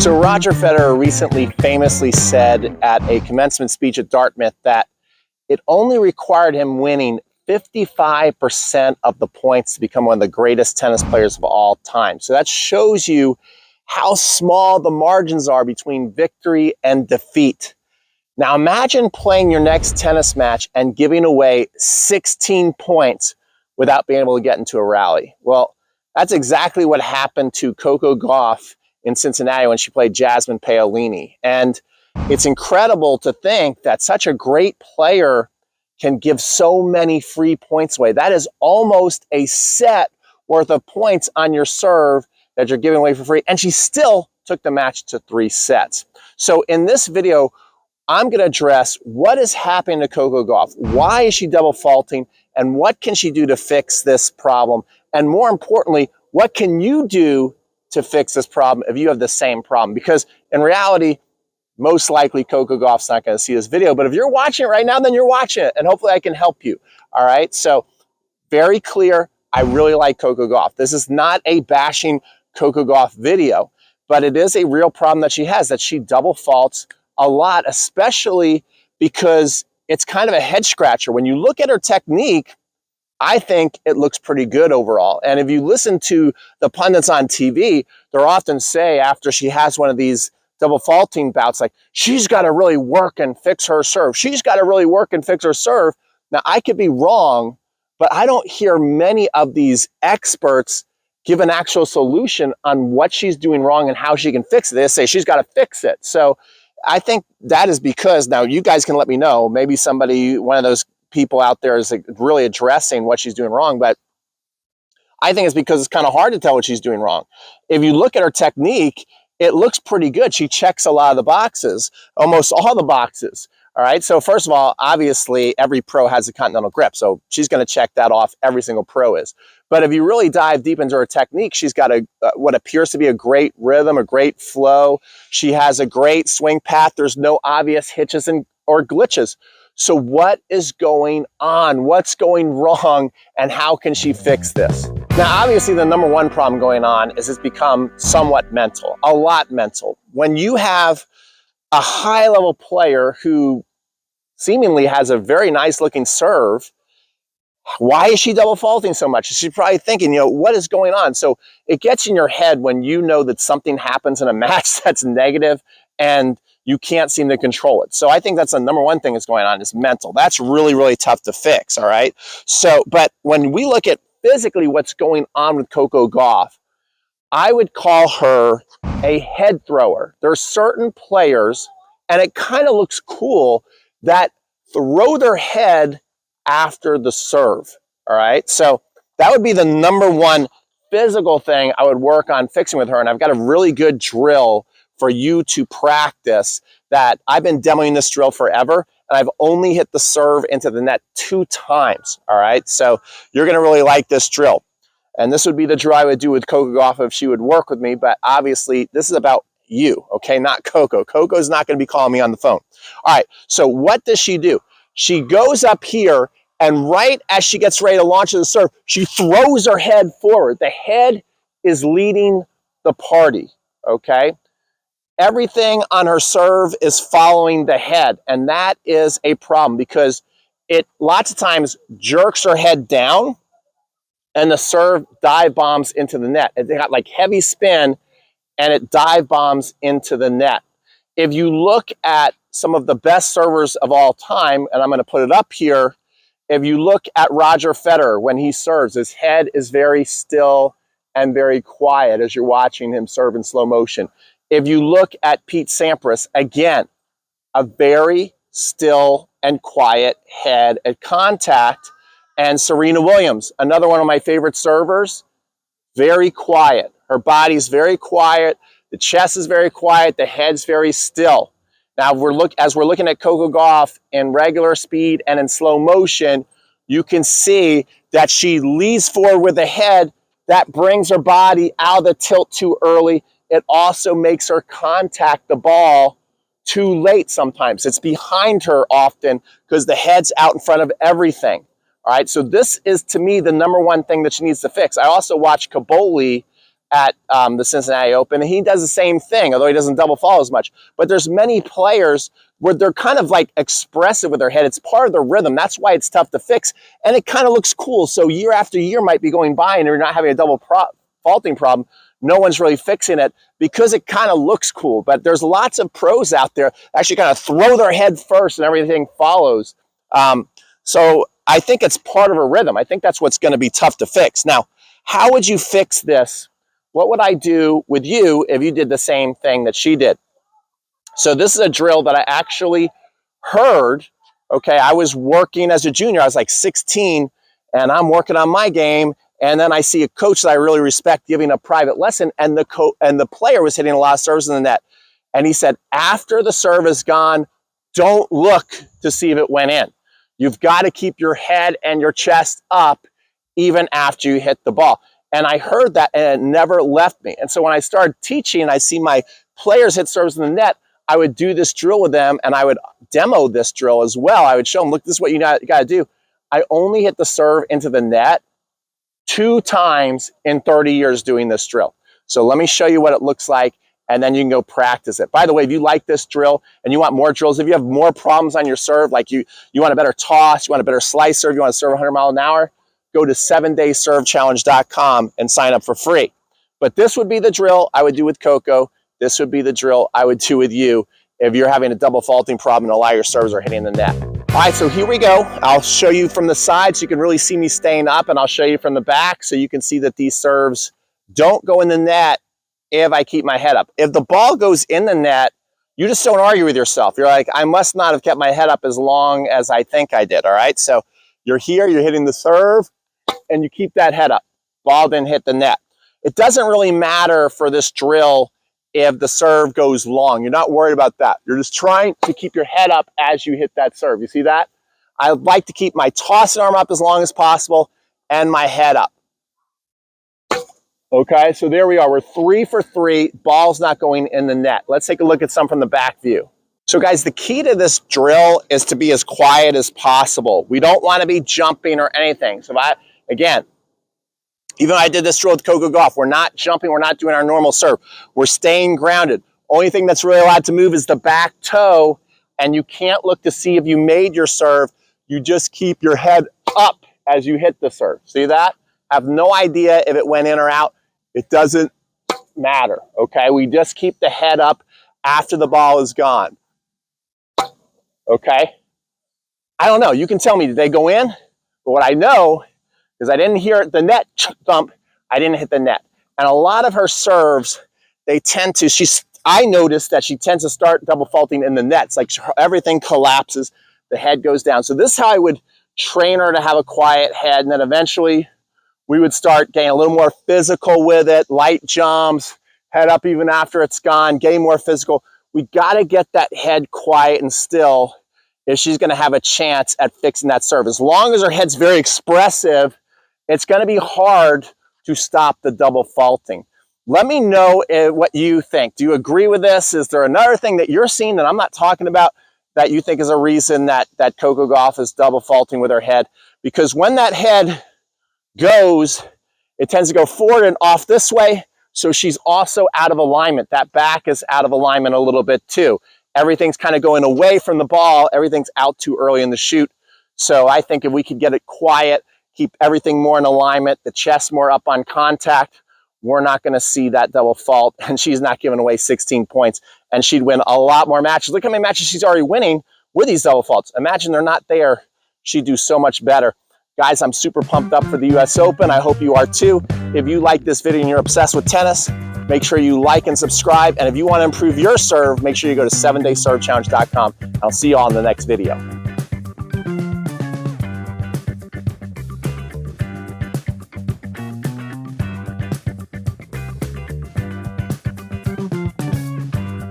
So Roger Federer recently famously said at a commencement speech at Dartmouth that it only required him winning 55% of the points to become one of the greatest tennis players of all time. So that shows you how small the margins are between victory and defeat. Now imagine playing your next tennis match and giving away 16 points without being able to get into a rally. Well, that's exactly what happened to Coco Gauff in Cincinnati when she played Jasmine Paolini. And it's incredible to think that such a great player can give so many free points away. That is almost a set worth of points on your serve that you're giving away for free. And she still took the match to 3 sets. So in this video, I'm going to address what is happening to Coco Gauff. Why is she double faulting? And what can she do to fix this problem? And more importantly, what can you do to fix this problem if you have the same problem? Because in reality, most likely Coco Gauff's not going to see this video, but if you're watching it right now, then you're watching it, and hopefully I can help you. All right, so very clear, I really like Coco Gauff. This is not a bashing Coco Gauff video, but it is a real problem that she has, that she double faults a lot, especially because it's kind of a head scratcher. When you look at her technique, I think it looks pretty good overall. And if you listen to the pundits on TV, they'll often say after she has one of these double faulting bouts, like, she's got to really work and fix her serve. She's got to really work and fix her serve. Now, I could be wrong, but I don't hear many of these experts give an actual solution on what she's doing wrong and how she can fix it. They say she's got to fix it. So I think that is because, now you guys can let me know, maybe somebody, one of those people out there is really addressing what she's doing wrong, but I think it's because it's kind of hard to tell what she's doing wrong. If you look at her technique, it looks pretty good. She checks a lot of the boxes, almost all the boxes. All right, so first of all, obviously every pro has a continental grip, so she's going to check that off. Every single pro is. But if you really dive deep into her technique, she's got what appears to be a great rhythm, a great flow. She has a great swing path. There's no obvious hitches or glitches. So what is going on? What's going wrong? And how can she fix this? Now, obviously, the number one problem going on is it's become somewhat mental, a lot mental. When you have a high-level player who seemingly has a very nice-looking serve, why is she double faulting so much? She's probably thinking, what is going on? So it gets in your head when you know that something happens in a match that's negative and you can't seem to control it. So I think that's the number one thing that's going on, is mental. That's really, really tough to fix, all right? So, but when we look at physically what's going on with Coco Gauff, I would call her a head thrower. There are certain players, and it kind of looks cool, that throw their head after the serve, all right? So that would be the number one physical thing I would work on fixing with her, and I've got a really good drill for you to practice that I've been demoing this drill forever, and I've only hit the serve into the net 2 times, all right? So you're gonna really like this drill. And this would be the drill I would do with Coco Gauff if she would work with me, but obviously this is about you, okay, not Coco. Coco's not gonna be calling me on the phone. All right, so what does she do? She goes up here, and right as she gets ready to launch the serve, she throws her head forward. The head is leading the party, okay? Everything on her serve is following the head, and that is a problem because it lots of times jerks her head down and the serve dive bombs into the net. It got like heavy spin and it dive bombs into the net. If you look at some of the best servers of all time, and I'm going to put it up here, if you look at Roger Federer when he serves, his head is very still and very quiet as you're watching him serve in slow motion. If you look at Pete Sampras, again, a very still and quiet head at contact. And Serena Williams, another one of my favorite servers, very quiet. Her body's very quiet. The chest is very quiet. The head's very still. Now, as we're looking at Coco Gauff in regular speed and in slow motion, you can see that she leads forward with the head. That brings her body out of the tilt too early. It also makes her contact the ball too late sometimes. It's behind her often because the head's out in front of everything. All right, so this is, to me, the number one thing that she needs to fix. I also watched Kaboli at the Cincinnati Open, and he does the same thing, although he doesn't double fault as much. But there's many players where they're kind of like expressive with their head. It's part of the rhythm. That's why it's tough to fix, and it kind of looks cool. So year after year might be going by and you're not having a double faulting problem. No one's really fixing it because it kind of looks cool. But there's lots of pros out there that actually kind of throw their head first and everything follows. So I think it's part of a rhythm. I think that's what's going to be tough to fix. Now, how would you fix this? What would I do with you if you did the same thing that she did? So this is a drill that I actually heard. Okay, I was working as a junior. I was like 16, and I'm working on my game. And then I see a coach that I really respect giving a private lesson, and the player was hitting a lot of serves in the net. And he said, after the serve is gone, don't look to see if it went in. You've got to keep your head and your chest up even after you hit the ball. And I heard that, and it never left me. And so when I started teaching and I see my players hit serves in the net, I would do this drill with them, and I would demo this drill as well. I would show them, look, this is what you got to do. I only hit the serve into the net 2 times in 30 years doing this drill. So let me show you what it looks like, and then you can go practice it. By the way, if you like this drill and you want more drills, if you have more problems on your serve, like you want a better toss, you want a better slice serve, you want to serve 100 miles an hour, go to 7dayservechallenge.com and sign up for free. But this would be the drill I would do with Coco. This would be the drill I would do with you if you're having a double faulting problem and a lot of your serves are hitting the net. All right, so here we go. I'll show you from the side so you can really see me staying up, and I'll show you from the back so you can see that these serves don't go in the net if I keep my head up. If the ball goes in the net, you just don't argue with yourself. You're like, I must not have kept my head up as long as I think I did, all right? So you're here, you're hitting the serve, and you keep that head up. Ball didn't hit the net. It doesn't really matter for this drill if the serve goes long. You're not worried about that. You're just trying to keep your head up as you hit that serve. You see that? I like to keep my tossing arm up as long as possible and my head up. Okay, so there we are. We're 3 for 3. Ball's not going in the net. Let's take a look at some from the back view. So guys, the key to this drill is to be as quiet as possible. We don't want to be jumping or anything. So again, even though I did this drill with Coco Gauff, we're not jumping, we're not doing our normal serve. We're staying grounded. Only thing that's really allowed to move is the back toe, and you can't look to see if you made your serve. You just keep your head up as you hit the serve. See that? Have no idea if it went in or out. It doesn't matter, okay? We just keep the head up after the ball is gone, okay? I don't know. You can tell me, did they go in? But what I know, because I didn't hear the net thump, I didn't hit the net. And a lot of her serves, they tend to, I noticed that she tends to start double faulting in the nets. Like everything collapses, the head goes down. So this is how I would train her to have a quiet head, and then eventually we would start getting a little more physical with it, light jumps, head up even after it's gone, getting more physical. We gotta get that head quiet and still if she's gonna have a chance at fixing that serve. As long as her head's very expressive, it's going to be hard to stop the double faulting. Let me know what you think. Do you agree with this? Is there another thing that you're seeing that I'm not talking about that you think is a reason that Coco Gauff is double faulting with her head? Because when that head goes, it tends to go forward and off this way, so she's also out of alignment. That back is out of alignment a little bit too. Everything's kind of going away from the ball. Everything's out too early in the shoot. So I think if we could get it quiet, keep everything more in alignment, the chest more up on contact, we're not going to see that double fault, and she's not giving away 16 points, and she'd win a lot more matches. Look how many matches she's already winning with these double faults. Imagine they're not there. She'd do so much better. Guys, I'm super pumped up for the US Open. I hope you are too. If you like this video and you're obsessed with tennis, make sure you like and subscribe. And if you want to improve your serve, make sure you go to 7dayservechallenge.com. I'll see you all in the next video.